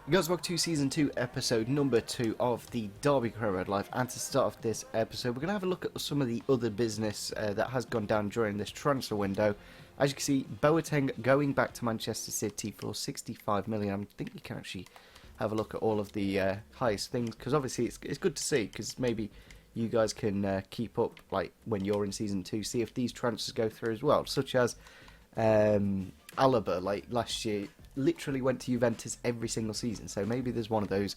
You guys, welcome to Season 2, Episode number 2 of the Derby Road Live. And to start off this episode, we're going to have a look at some of the other business that has gone down during this transfer window. As you can see, Boateng going back to Manchester City for 65 million. I think you can actually have a look at all of the highest things, because obviously it's good to see, because maybe you guys can keep up, like when you're in Season 2, see if these transfers go through as well, such as Alaba, like last year, literally went to Juventus every single season, so maybe there's one of those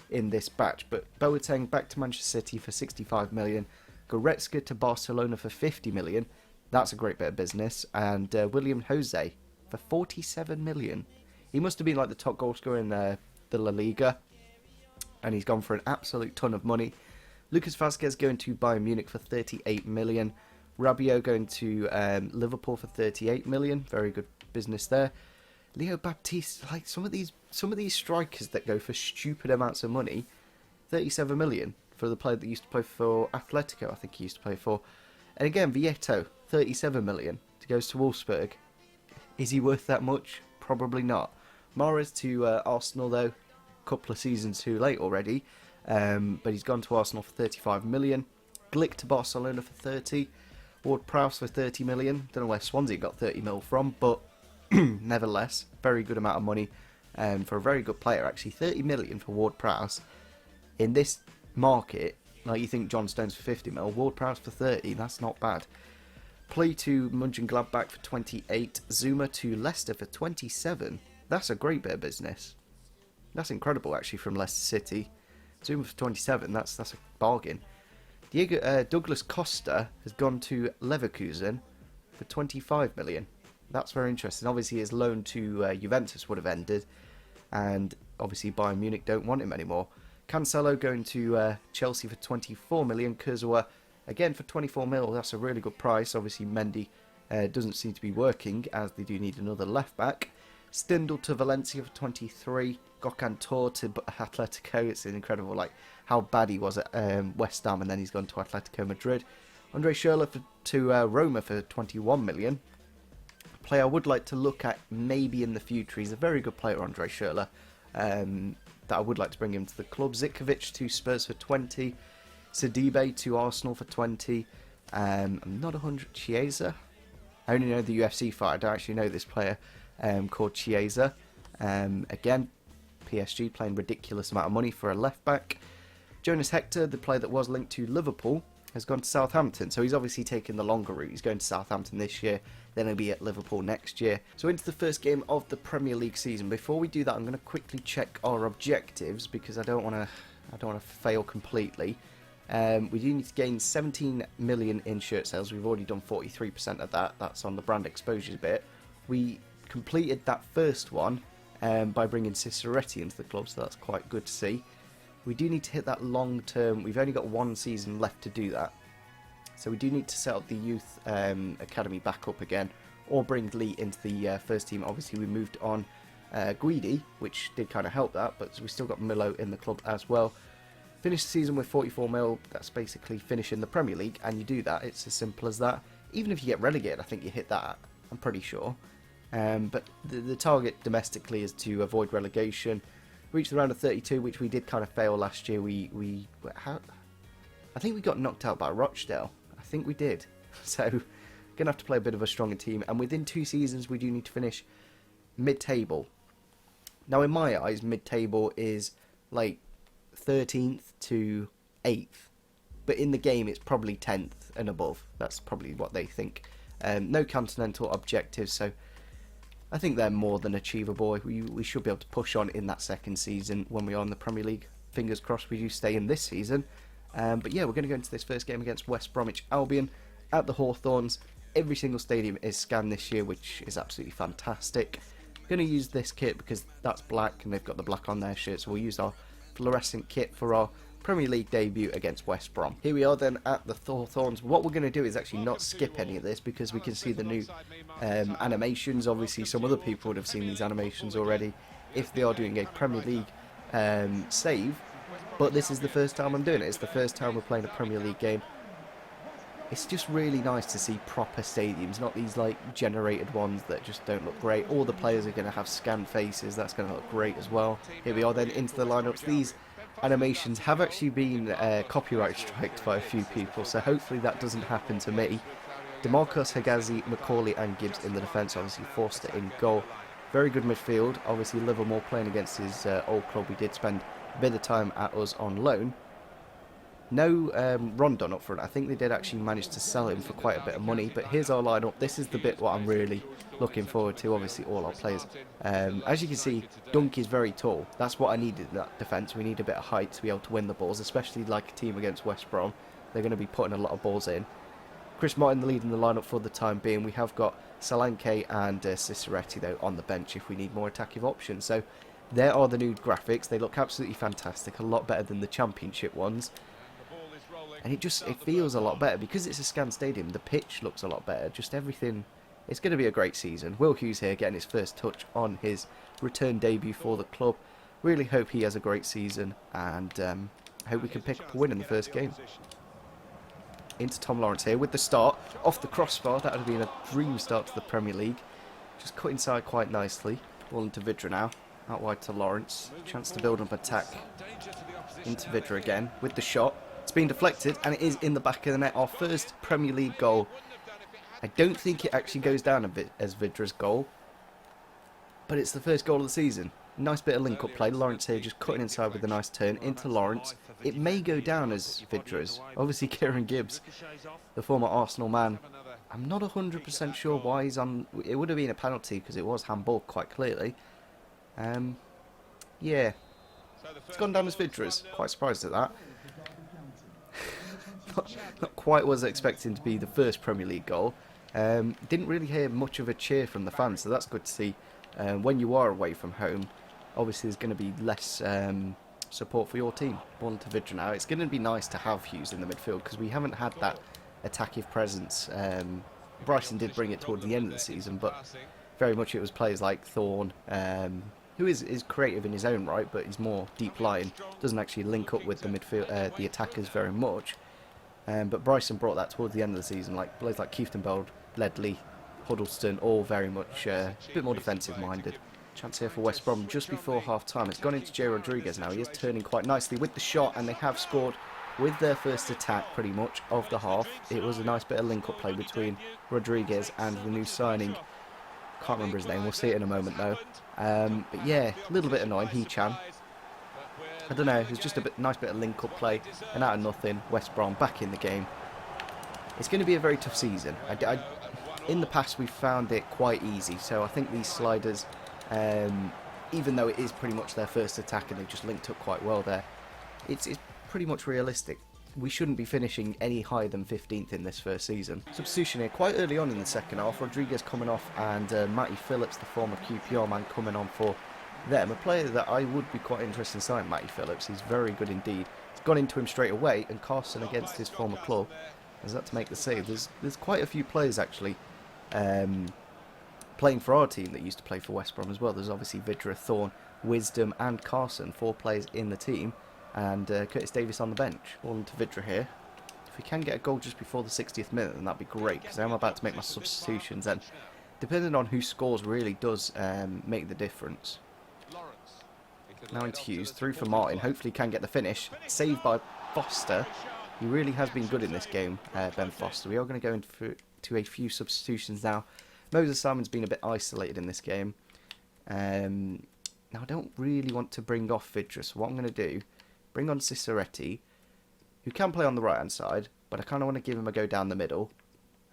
in this batch. But Boateng back to Manchester City for 65 million, Goretzka to Barcelona for 50 million, that's a great bit of business, and William Jose for 47 million. He must have been like the top goal scorer in the La Liga, and he's gone for an absolute ton of money. Lucas Vazquez going to Bayern Munich for 38 million, Rabiot going to Liverpool for 38 million, very good business there. Leo Baptiste, like some of these strikers that go for stupid amounts of money, 37 million for the player that used to play for Atletico, I think he used to play for. And again, Vieto, 37 million, goes to Wolfsburg. Is he worth that much? Probably not. Mahrez to Arsenal though, a couple of seasons too late already, but he's gone to Arsenal for 35 million. Glick to Barcelona for 30. Ward-Prowse for 30 million. Don't know where Swansea got 30 mil from, but nevertheless, very good amount of money for a very good player. Actually, 30 million for Ward-Prowse in this market. Like, you think John Stones for 50 mil, Ward-Prowse for 30. That's not bad. Play to Mönchengladbach for 28. Zuma to Leicester for 27. That's a great bit of business. That's incredible, actually, from Leicester City. Zuma for 27. That's a bargain. Douglas Costa has gone to Leverkusen for 25 million. That's very interesting. Obviously, his loan to Juventus would have ended, and obviously Bayern Munich don't want him anymore. Cancelo going to Chelsea for 24 million. Kurzawa again for 24 mil. That's a really good price. Obviously, Mendy doesn't seem to be working, as they do need another left back. Stindl to Valencia for 23. Gökhan Tor to Atletico. It's incredible, like how bad he was at West Ham, and then he's gone to Atletico Madrid. Andre Schürrle to Roma for 21 million. Player I would like to look at maybe in the future. He's a very good player, Andre Schürrle, that I would like to bring him to the club. Zikovic to Spurs for 20. Sidibe to Arsenal for 20. I'm not 100. Chiesa. I only know the UFC fight. I don't actually know this player called Chiesa. Again, PSG playing ridiculous amount of money for a left back. Jonas Hector, the player that was linked to Liverpool, has gone to Southampton, so he's obviously taken the longer route. He's going to Southampton this year, then he'll be at Liverpool next year. So into the first game of the Premier League season. Before we do that, I'm going to quickly check our objectives, because I don't want to fail completely. We do need to gain 17 million in shirt sales. We've already done 43% of that. That's on the brand exposures bit. We completed that first one by bringing Ciceretti into the club, so that's quite good to see. We do need to hit that long term. We've only got one season left to do that, so we do need to set up the youth academy back up again, or bring Lee into the first team. Obviously, we moved on Guidi, which did kind of help that, but we still got Milo in the club as well. Finish the season with 44 mil. That's basically finishing the Premier League, and you do that. It's as simple as that. Even if you get relegated, I think you hit that. I'm pretty sure. But the target domestically is to avoid relegation. Reach the round of 32, which we did kind of fail last year. I think we got knocked out by Rochdale. I think we did. So, going to have to play a bit of a stronger team. And within 2 seasons, we do need to finish mid-table. Now, in my eyes, mid-table is like 13th to 8th. But in the game, it's probably 10th and above. That's probably what they think. No continental objectives, so I think they're more than achievable. We should be able to push on in that second season when we are in the Premier League. Fingers crossed we do stay in this season. But yeah, we're going to go into this first game against West Bromwich Albion at the Hawthorns. Every single stadium is scanned this year, which is absolutely fantastic. I'm going to use this kit because that's black and they've got the black on their shirt, so we'll use our fluorescent kit for our Premier League debut against West Brom. Here we are then at the Hawthorns. What we're going to do is actually not skip any of this, because we can see the new animations. Obviously, some other people would have seen these animations already if they are doing a Premier League save, but this is the first time I'm doing it. It's the first time we're playing a Premier League game. It's just really nice to see proper stadiums, not these like generated ones that just don't look great. All the players are going to have scanned faces, that's going to look great as well. Here we are then into the lineups. These animations have actually been copyright striked by a few people, so hopefully that doesn't happen to me. DeMarcus, Hegazi, Macaulay and Gibbs in the defence, obviously Forster in goal. Very good midfield, obviously Livermore playing against his old club. He did spend a bit of time at us on loan. No Rondon up front. I think they did actually manage to sell him for quite a bit of money, but here's our lineup. This is the bit what I'm really looking forward to, obviously all our players. As you can see, Dunk is very tall. That's what I needed in that defence. We need a bit of height to be able to win the balls, especially like a team against West Brom. They're going to be putting a lot of balls in. Chris Martin leading the lineup for the time being. We have got Solanke and Ciceretti though on the bench if we need more attacking options. So there are the new graphics. They look absolutely fantastic, a lot better than the Championship ones. And it feels a lot better because it's a scanned stadium. The pitch looks a lot better. Just everything. It's going to be a great season. Will Hughes here getting his first touch on his return debut for the club. Really hope he has a great season and hope we can pick up a win in the first game. Into Tom Lawrence here with the start off the crossbar. That would have been a dream start to the Premier League. Just cut inside quite nicely. Ball into Vidra now. Out wide to Lawrence. Chance to build up attack. Into Vidra again with the shot. It's been deflected and it is in the back of the net. Our first Premier League goal. I don't think it actually goes down a bit as Vidra's goal, but it's the first goal of the season. Nice bit of link-up play. Lawrence here just cutting inside with a nice turn into Lawrence. It may go down as Vidra's. Obviously Kieran Gibbs, the former Arsenal man. I'm not 100% sure why he's on. It would have been a penalty because it was handball quite clearly. Yeah. It's gone down as Vidra's. Quite surprised at that. not quite was expecting to be the first Premier League goal. Didn't really hear much of a cheer from the fans, so that's good to see. When you are away from home, obviously there's going to be less support for your team. Ball to Vidra now. It's going to be nice to have Hughes in the midfield because we haven't had that attacking presence. Bryson did bring it towards the end of the season, but very much it was players like Thorne, who is creative in his own right, but he's more deep lying. Doesn't actually link up with the midfield, the attackers very much. But Bryson brought that towards the end of the season, like players like Kieftenbeld, Ledley, Huddleston, all very much a bit more defensive minded. Chance here for West Brom just before half time. It's gone into Jay Rodriguez now. He is turning quite nicely with the shot, and they have scored with their first attack pretty much of the half. It was a nice bit of link up play between Rodriguez and the new signing. Can't remember his name, we'll see it in a moment though. But yeah, a little bit annoying, He-Chan. I don't know, it was just a nice bit of link up play, and out of nothing, West Brom back in the game. It's going to be a very tough season. In the past we've found it quite easy, so I think these sliders, even though it is pretty much their first attack and they've just linked up quite well there, it's pretty much realistic. We shouldn't be finishing any higher than 15th in this first season. Substitution here quite early on in the second half. Rodriguez coming off and Matty Phillips, the former QPR man, coming on for them. A player that I would be quite interested in signing, Matty Phillips. He's very good indeed. He's gone into him straight away, and Carson against his former club has that to make the save. There's quite a few players actually playing for our team that used to play for West Brom as well. There's obviously Vidra, Thorne, Wisdom and Carson, 4 players in the team, and Curtis Davis on the bench. All into Vidra here. If we can get a goal just before the 60th minute, then that'd be great, because I'm about to make my substitutions, and depending on who scores really does make the difference. Now into Hughes, through for Martin, hopefully can get the finish. Saved by Foster. He really has been good in this game, Ben Foster. We are going to go into a few substitutions now. Moses Simon's been a bit isolated in this game. Now I don't really want to bring off Vidra, so what I'm going to do, bring on Ciceretti, who can play on the right hand side, but I kind of want to give him a go down the middle.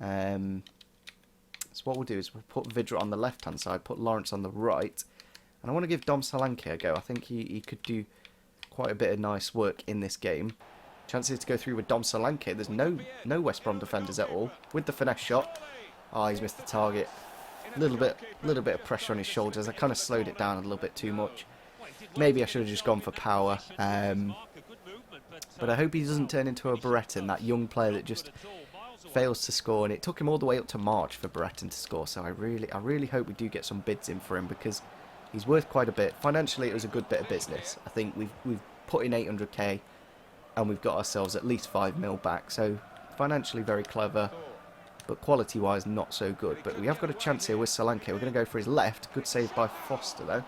So what we'll do is we'll put Vidra on the left hand side, put Lawrence on the right, and I want to give Dom Solanke a go. I think he could do quite a bit of nice work in this game. Chances to go through with Dom Solanke. There's no West Brom defenders at all. With the finesse shot. Oh, he's missed the target. A little bit of pressure on his shoulders. I kind of slowed it down a little bit too much. Maybe I should have just gone for power. But I hope he doesn't turn into a Brereton, that young player that just fails to score. And it took him all the way up to March for Brereton to score. So I really hope we do get some bids in for him, because he's worth quite a bit. Financially, it was a good bit of business. I think we've put in 800k. And we've got ourselves at least 5 mil back, so financially very clever, but quality-wise not so good. But we have got a chance here with Solanke. We're going to go for his left. Good save by Foster, though.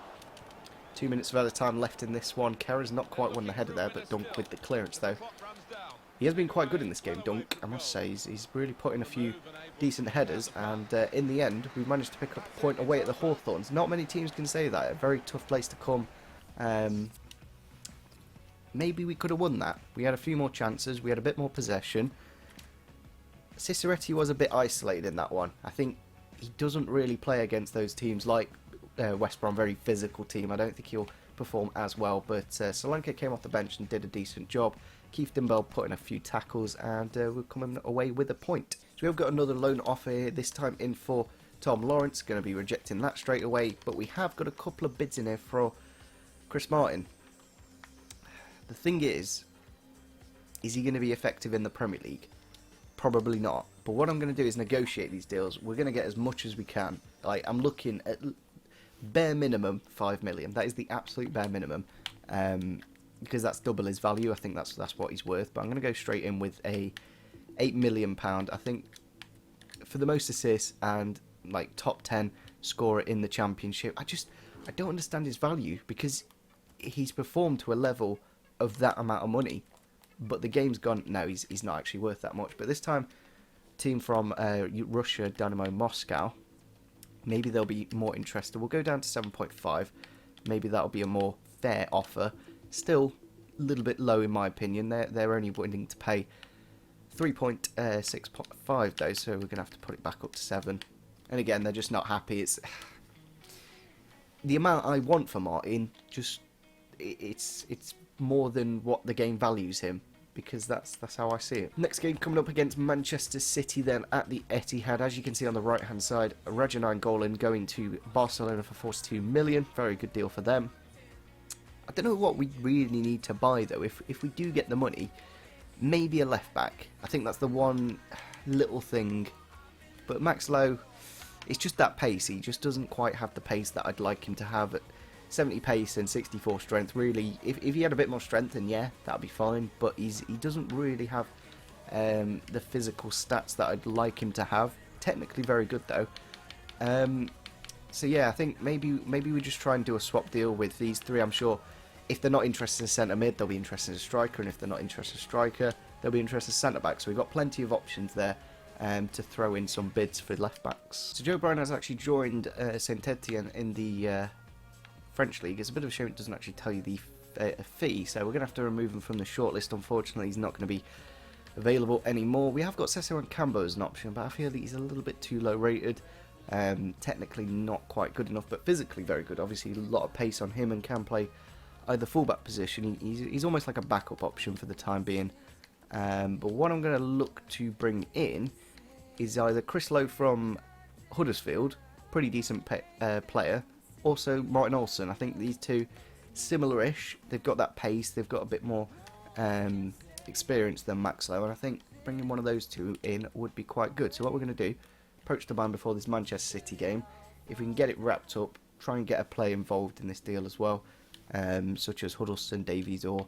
2 minutes of other time left in this one. Kerr's not quite won the header there, but Dunk with the clearance, though. He has been quite good in this game, Dunk, I must say. He's really put in a few decent headers, and in the end, we've managed to pick up a point away at the Hawthorns. Not many teams can say that. A very tough place to come. Maybe we could have won that. We had a few more chances. We had a bit more possession. Ciceretti was a bit isolated in that one. I think he doesn't really play against those teams like West Brom, very physical team. I don't think he'll perform as well, but Solanke came off the bench and did a decent job. Keith Dimbell put in a few tackles, and we're coming away with a point. So we've got another loan offer here, this time in for Tom Lawrence. Going to be rejecting that straight away, but we have got a couple of bids in here for Chris Martin. The thing is he going to be effective in the Premier League? Probably not. But what I'm going to do is negotiate these deals. We're going to get as much as we can. Like, I'm looking at bare minimum 5 million. That is the absolute bare minimum, because that's double his value. I think that's what he's worth. But I'm going to go straight in with a £8 million. I think for the most assists and like top 10 scorer in the Championship. I don't understand his value, because he's performed to a level of that amount of money, but the game's gone. No, he's not actually worth that much. But this time, team from Russia, Dynamo Moscow, maybe they'll be more interested. We'll go down to 7.5. Maybe that'll be a more fair offer. Still a little bit low in my opinion. They're only willing to pay 3.65 though, so we're gonna have to put it back up to 7. And again, they're just not happy. It's the amount I want for Martin. Just it's more than what the game values him, because that's how I see it. Next game coming up against Manchester City then at the Etihad. As you can see on the right hand side, Raja Nainggolan going to Barcelona for 42 million. Very good deal for them. I don't know what we really need to buy though. If we do get the money, maybe a left back. I think that's the one little thing. But Max Lowe, it's just that pace. He just doesn't quite have the pace that I'd like him to have at 70 pace and 64 strength. Really, if he had a bit more strength, then yeah, that'd be fine. But he doesn't really have the physical stats that I'd like him to have. Technically very good though. So yeah, I think maybe we just try and do a swap deal with these three. I'm sure if they're not interested in centre mid, they'll be interested in a striker, and if they're not interested in a striker, they'll be interested in centre back. So we've got plenty of options there to throw in some bids for left backs. So Joe Bryan has actually joined Saint Etienne in the French league. It's a bit of a shame it doesn't actually tell you the fee, so we're going to have to remove him from the shortlist. Unfortunately, he's not going to be available anymore. We have got Cesar Cambo as an option, but I feel that he's a little bit too low rated. Technically not quite good enough, but physically very good. Obviously a lot of pace on him and can play either fullback position. He's almost like a backup option for the time being. But what I'm going to look to bring in is either Chris Lowe from Huddersfield, pretty decent player. Also Martin Olsen. I think these two similar-ish. They've got that pace. They've got a bit more experience than Max Lowe, and I think bringing one of those two in would be quite good. So what we're going to do, approach the man before this Manchester City game. If we can get it wrapped up, try and get a player involved in this deal as well, such as Huddleston, Davies, or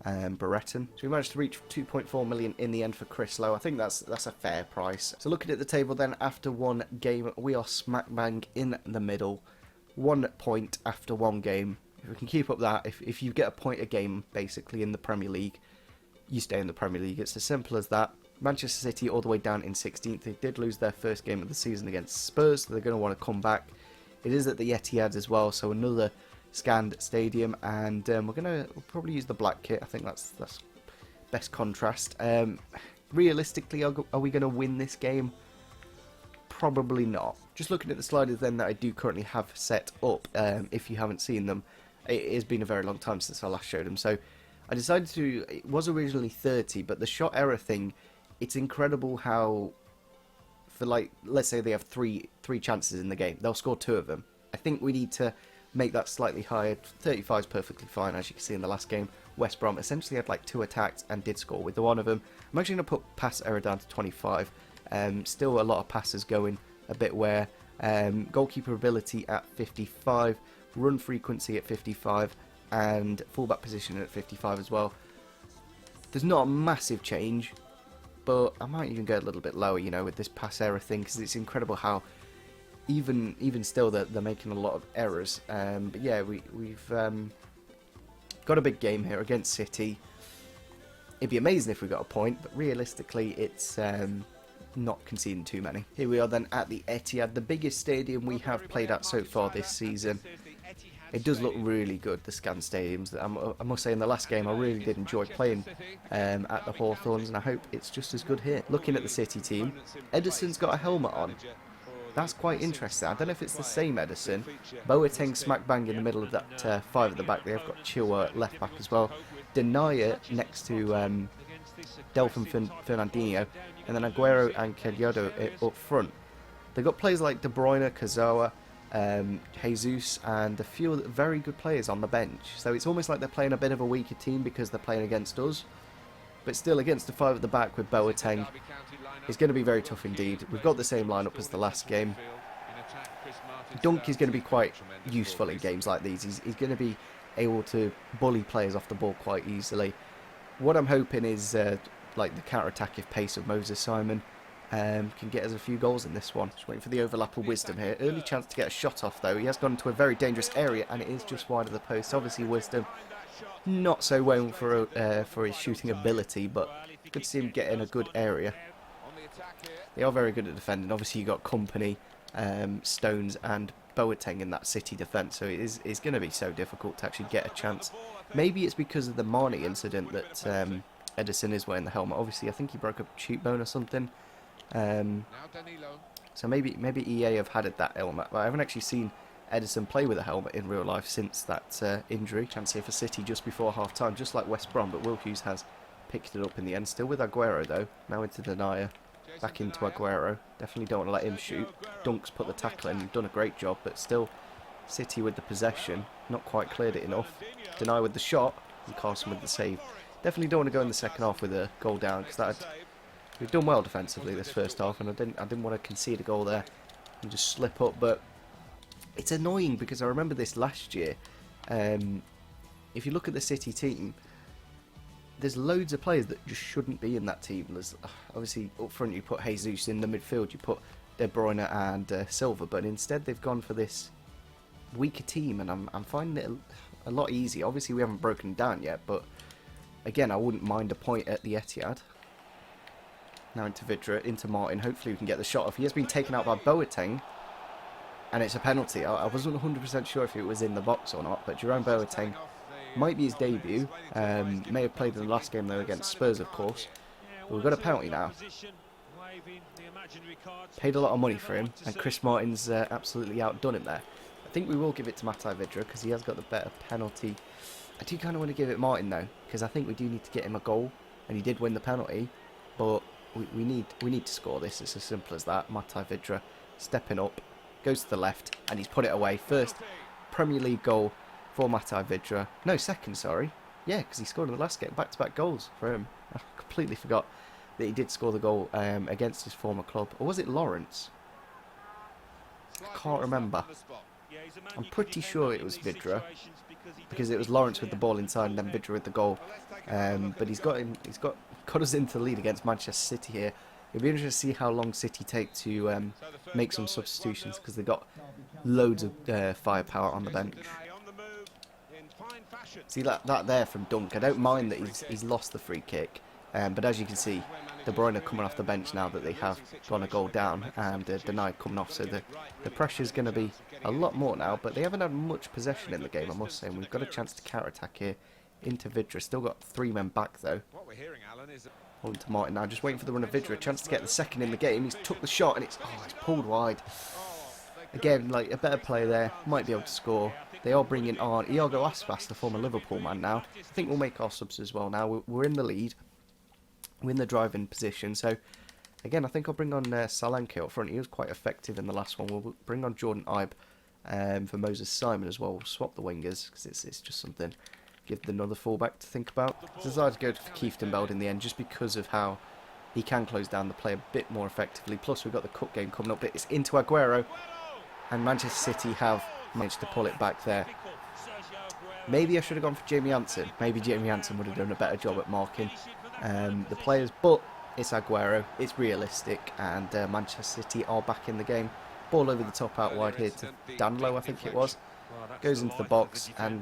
Brereton. So we managed to reach 2.4 million in the end for Chris Lowe. I think that's a fair price. So looking at the table then, after one game, we are smack bang in the middle. 1 point after one game. If we can keep up that, if you get a point a game basically in the Premier League, you stay in the Premier League. It's as simple as that. Manchester City all the way down in 16th. They did lose their first game of the season against Spurs, so they're going to want to come back. It is at the Etihad as well, so another scanned stadium, and we'll probably use the black kit. I think that's best contrast. Realistically, are we going to win this game? Probably not. Just looking at the sliders then that I do currently have set up, if you haven't seen them, it has been a very long time since I last showed them, so I decided to, it was originally 30, but the shot error thing, it's incredible how, for like, let's say they have three chances in the game, they'll score 2 of them. I think we need to make that slightly higher. 35 is perfectly fine. As you can see in the last game, West Brom essentially had like 2 attacks and did score with one of them. I'm actually going to put pass error down to 25. Still a lot of passes going a bit where. Goalkeeper ability at 55, run frequency at 55, and fullback position at 55 as well. There's not a massive change, but I might even go a little bit lower, you know, with this pass error thing, because it's incredible how even still they're making a lot of errors. But yeah, we've got a big game here against City. It'd be amazing if we got a point, but realistically it's not conceding too many. Here we are then at the Etihad, the biggest stadium we have played at so far this season. It does look really good, the Scan Stadiums. I must say in the last game I really did enjoy playing at the Hawthorns, and I hope it's just as good here. Looking at the City team, Ederson's got a helmet on. That's quite interesting. I don't know if it's the same Ederson. Boateng smack bang in the middle of that five at the back. They've got Chilwell at left back as well. Denier next to Delphin Fernandinho, and then Aguero and Kellyado up front. They've got players like De Bruyne, Kazawa, Jesus, and a few very good players on the bench. So it's almost like they're playing a bit of a weaker team because they're playing against us. But still, against the five at the back with Boateng, it's going to be very tough indeed. We've got the same lineup as the last game. Dunk is going to be quite useful in games like these. He's going to be able to bully players off the ball quite easily. What I'm hoping is like the counter-attacking pace of Moses Simon can get us a few goals in this one. Just waiting for the overlap of Wisdom here. Early chance to get a shot off though. He has gone into a very dangerous area and it is just wide of the post. Obviously Wisdom not so well for his shooting ability, but good to see him get in a good area. They are very good at defending. Obviously you got Company, Stones and Boateng in that City defence, so it's going to be so difficult to actually get a chance. Maybe it's because of the Marnie incident that Ederson is wearing the helmet. Obviously I think he broke a cheekbone or something. So maybe EA have had that helmet, but I haven't actually seen Ederson play with a helmet in real life since that injury. Chance here for City just before half time, just like West Brom, but Will Hughes has picked it up in the end. Still with Aguero though, now into Denier, back into Aguero. Definitely don't want to let him shoot. Dunk's put the tackle in, done a great job, but still City with the possession, not quite cleared it enough. Denier with the shot, and Carson with the save. Definitely don't want to go in the second half with a goal down, because we've done well defensively this first half, and I didn't want to concede a goal there and just slip up. But it's annoying because I remember this last year. If you look at the City team, there's loads of players that just shouldn't be in that team. There's obviously up front you put Jesus, in the midfield you put De Bruyne and Silva, but instead they've gone for this weaker team, and I'm finding it a lot easier. Obviously we haven't broken down yet, but again I wouldn't mind a point at the Etihad. Now into Vidra, into Martin. Hopefully we can get the shot off. He has been taken out by Boateng, and it's a penalty. I wasn't 100% sure if it was in the box or not, but Jerome Boateng might be his debut. May have played in the last game though against Spurs, of course. But we've got a penalty now. Paid a lot of money for him, and Chris Martin's absolutely outdone him there. I think we will give it to Matai Vidra because he has got the better penalty. I do kind of want to give it Martin though, because I think we do need to get him a goal, and he did win the penalty. But we need to score this. It's as simple as that. Matai Vidra stepping up, goes to the left, and he's put it away. First Premier League goal for Matai Vidra. No, second, sorry. Yeah, because he scored in the last game. Back-to-back goals for him. I completely forgot that he did score the goal against his former club. Or was it Lawrence? I can't remember. I'm pretty sure it was Vidra, because it was Lawrence with the ball inside and then Vidra with the goal. But he's got us into the lead against Manchester City here. It'll be interesting to see how long City take to make some substitutions, because they've got loads of firepower on the bench. See that there from Dunk. I don't mind that he's lost the free kick, but as you can see, De Bruyne coming off the bench now that they have gone a goal down, and Denied coming off, so the pressure's going to be a lot more now. But they haven't had much possession in the game, I must say, and we've got a chance to counter-attack here into Vidra. Still got 3 men back though. Holding to Martin now, just waiting for the run of Vidra. A chance to get the second in the game. He's took the shot and it's pulled wide. Again, like a better player there, might be able to score. They are bringing on Iago Aspas, the former Liverpool man now. I think we'll make our subs as well now. We're in the lead. We're in the driving position. So, again, I think I'll bring on Solanke up front. He was quite effective in the last one. We'll bring on Jordan Ibe for Moses Simon as well. We'll swap the wingers because it's just something. Give another fullback to think about. Decided to go for Kieftenbeld in the end just because of how he can close down the play a bit more effectively. Plus, we've got the cup game coming up. It's into Aguero. And Manchester City have managed to pull it back there. Maybe I should have gone for Jamie Anson. Maybe Jamie Anson would have done a better job at marking the players. But It's Aguero, it's realistic, and Manchester City are back in the game. Ball over the top out wide here to Danlo, I think it was. Goes into the box, and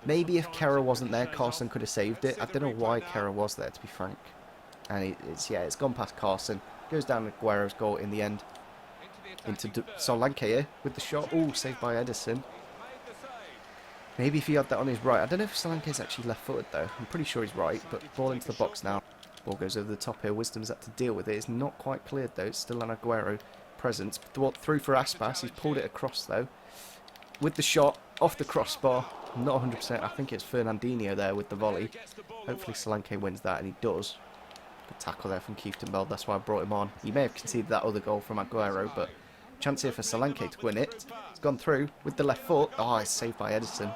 maybe if Kera wasn't there, Carson could have saved it. I don't know why Kera was there, to be frank. And it's gone past Carson. Goes down Aguero's goal in the end. Into Solanke here with the shot. Oh, saved by Edison. Maybe if he had that on his right. I don't know if Solanke's actually left-footed though. I'm pretty sure he's right, but ball into the box now. Ball goes over the top here. Wisdom's had to deal with it. It's not quite cleared though. It's still an Aguero presence. Through for Aspas. He's pulled it across though. With the shot off the crossbar. I'm not 100%. I think it's Fernandinho there with the volley. Hopefully Solanke wins that, and he does. Good tackle there from Keefton Bell. That's why I brought him on. He may have conceded that other goal from Aguero, but chance here for Solanke to win it. It's gone through with the left foot. Oh, it's saved by Edison.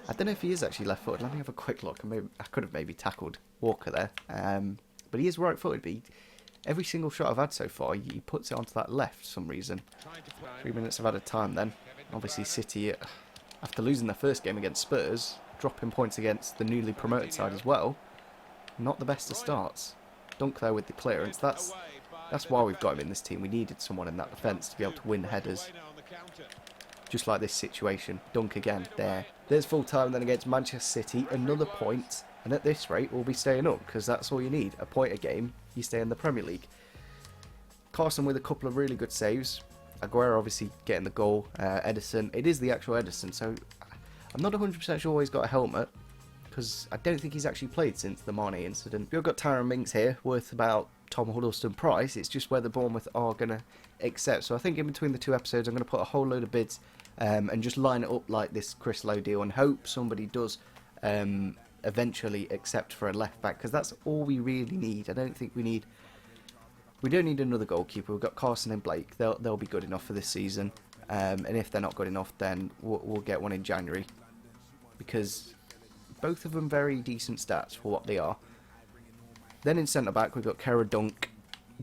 I don't know if he is actually left-footed. Let me have a quick look. I could have maybe tackled Walker there. But he is right-footed. But every single shot I've had so far, he puts it onto that left for some reason. 3 minutes of added time then. Obviously City, after losing their first game against Spurs, dropping points against the newly promoted side as well. Not the best of starts. Dunk there with the clearance. That's why we've got him in this team. We needed someone in that defence to be able to win headers. Just like this situation. Dunk again. There's full time then against Manchester City. Another point. And at this rate, we'll be staying up. Because that's all you need. A point a game. You stay in the Premier League. Carson with a couple of really good saves. Aguero obviously getting the goal. Edison. It is the actual Edison. So I'm not 100% sure he's got a helmet. Because I don't think he's actually played since the Mane incident. We've got Tyrone Mings here. Worth about Tom Huddleston price. It's just whether Bournemouth are going to accept. So I think in between the two episodes I'm going to put a whole load of bids and just line it up like this Chris Lowe deal and hope somebody does eventually accept for a left back, because that's all we really need. I don't think we don't need another goalkeeper. We've got Carson and Blake. They'll be good enough for this season, and if they're not good enough, then we'll get one in January, because both of them very decent stats for what they are. Then in centre back we've got Kera, Dunk,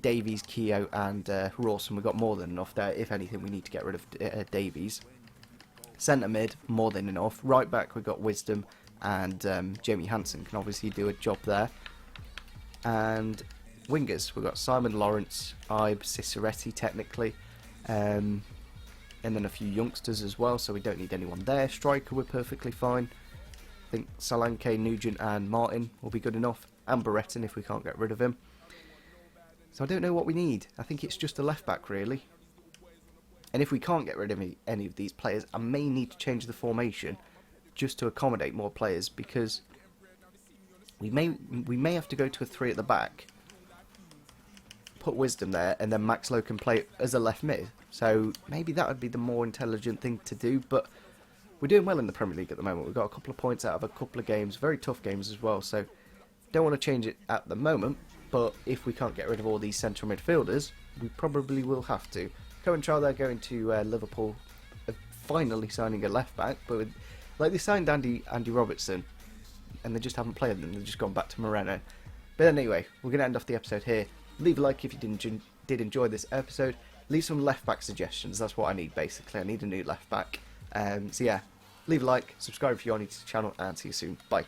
Davies, Keogh and Rawson. We've got more than enough there. If anything, we need to get rid of Davies. Centre mid, more than enough. Right back we've got Wisdom, and Jamie Hansen can obviously do a job there. And wingers, we've got Simon Lawrence, Ibe, Ciceretti technically, and then a few youngsters as well, so we don't need anyone there. Striker, we're perfectly fine. I think Solanke, Nugent and Martin will be good enough, and Barretton if we can't get rid of him. So I don't know what we need. I think it's just a left back really. And if we can't get rid of any of these players, I may need to change the formation just to accommodate more players, because we may have to go to a 3 at the back, put Wisdom there, and then Max Lowe can play as a left mid. So maybe that would be the more intelligent thing to do, but we're doing well in the Premier League at the moment. We've got a couple of points out of a couple of games, very tough games as well, so don't want to change it at the moment, but if we can't get rid of all these central midfielders, we probably will have to. Cohen Trial, they're going to Liverpool, finally signing a left back, but they signed Andy Robertson, and they just haven't played them. They've just gone back to Moreno. But anyway, we're going to end off the episode here. Leave a like if you did enjoy this episode. Leave some left back suggestions. That's what I need basically. I need a new left back. So yeah, leave a like, subscribe if you're new to the channel, and see you soon. Bye.